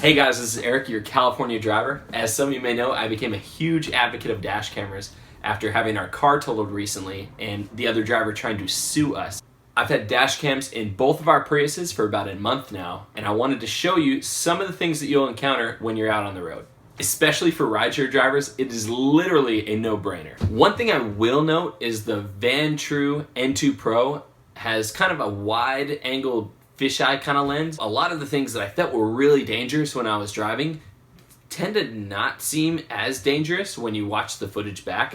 Hey guys, this is Eric, your California driver. As some of you may know, I became a huge advocate of dash cameras after having our car totaled recently and the other driver trying to sue us. I've had dash cams in both of our Priuses for about a month now, and I wanted to show you some of the things that you'll encounter when you're out on the road. Especially for rideshare drivers, it is literally a no-brainer. One thing I will note is the Vantrue N2 Pro has kind of a wide-angled fisheye kind of lens. A lot of the things that I thought were really dangerous when I was driving tend to not seem as dangerous when you watch the footage back.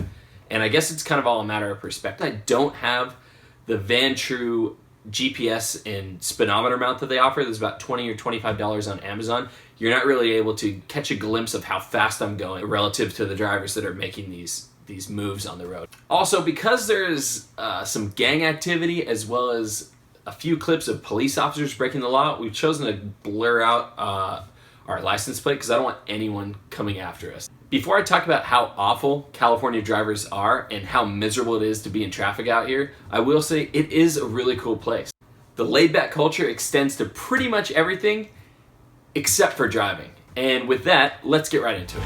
And I guess it's kind of all a matter of perspective. I don't have the Vantrue GPS and speedometer mount that they offer. There's about $20 or $25 on Amazon. You're not really able to catch a glimpse of how fast I'm going relative to the drivers that are making these moves on the road. Also, because there's some gang activity as well as a few clips of police officers breaking the law, we've chosen to blur out our license plate because I don't want anyone coming after us. Before I talk about how awful California drivers are and how miserable it is to be in traffic out here, I will say it is a really cool place. The laid-back culture extends to pretty much everything except for driving. And with that, let's get right into it.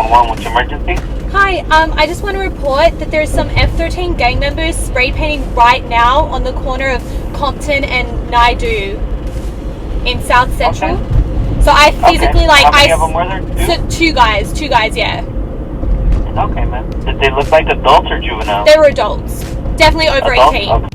What's your emergency? Hi, I just want to report that there's some F13 gang members spray painting right now on the corner of Compton and Naidu in South Central. Okay. So I physically How many of them were there? Two guys, yeah. Okay, man. Did they look like adults or juveniles? They were adults. Definitely over Adults? 18. Okay.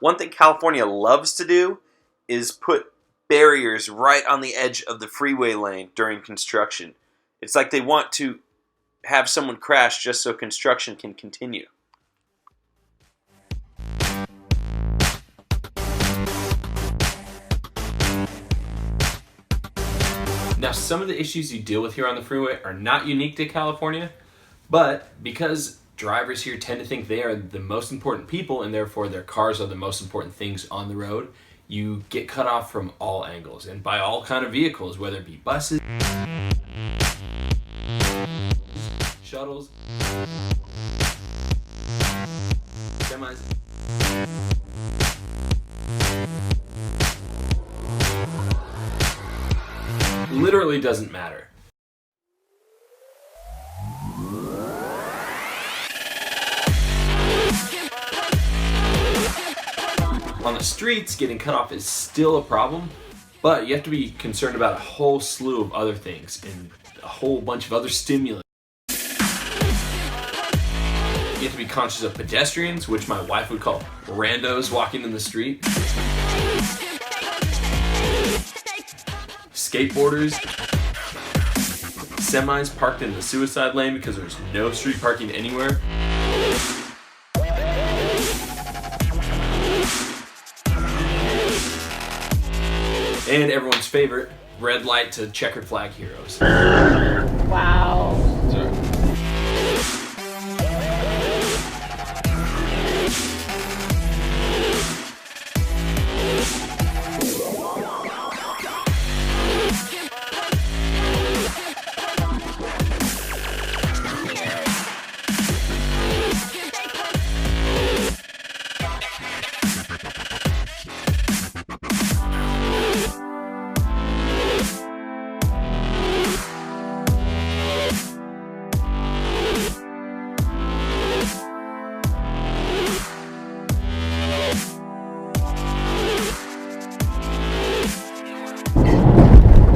One thing California loves to do is put barriers right on the edge of the freeway lane during construction. It's like they want to have someone crash just so construction can continue. Now, some of the issues you deal with here on the freeway are not unique to California, but because drivers here tend to think they are the most important people and therefore their cars are the most important things on the road, you get cut off from all angles and by all kind of vehicles, whether it be buses, shuttles, semis. Literally doesn't matter. On the streets, getting cut off is still a problem, but you have to be concerned about a whole slew of other things and a whole bunch of other stimuli. You have to be conscious of pedestrians, which my wife would call randos walking in the street. Skateboarders. semis parked in the suicide lane because there's no street parking anywhere. And everyone's favorite, red light to checkered flag heroes. Wow.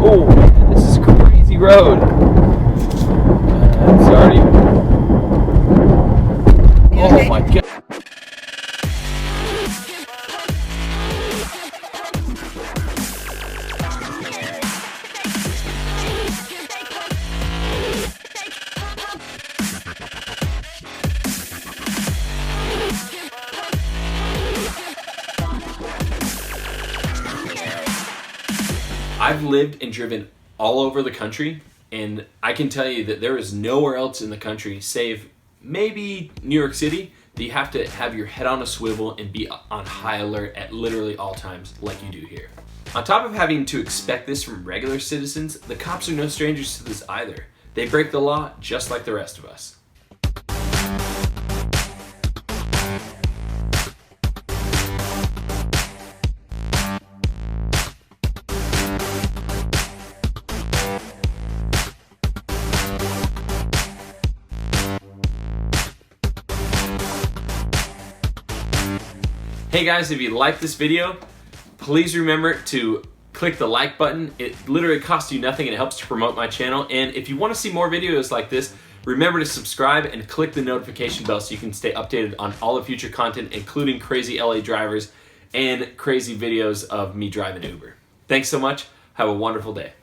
Oh man, this is a crazy road. It's already. Oh my god. I've lived and driven all over the country, and I can tell you that there is nowhere else in the country, save maybe New York City, that you have to have your head on a swivel and be on high alert at literally all times like you do here. On top of having to expect this from regular citizens, the cops are no strangers to this either. They break the law just like the rest of us. Hey guys, if you like this video, please remember to click the like button. It literally costs you nothing and it helps to promote my channel. And if you want to see more videos like this, remember to subscribe and click the notification bell so you can stay updated on all the future content, including crazy LA drivers and crazy videos of me driving Uber. Thanks so much. Have a wonderful day.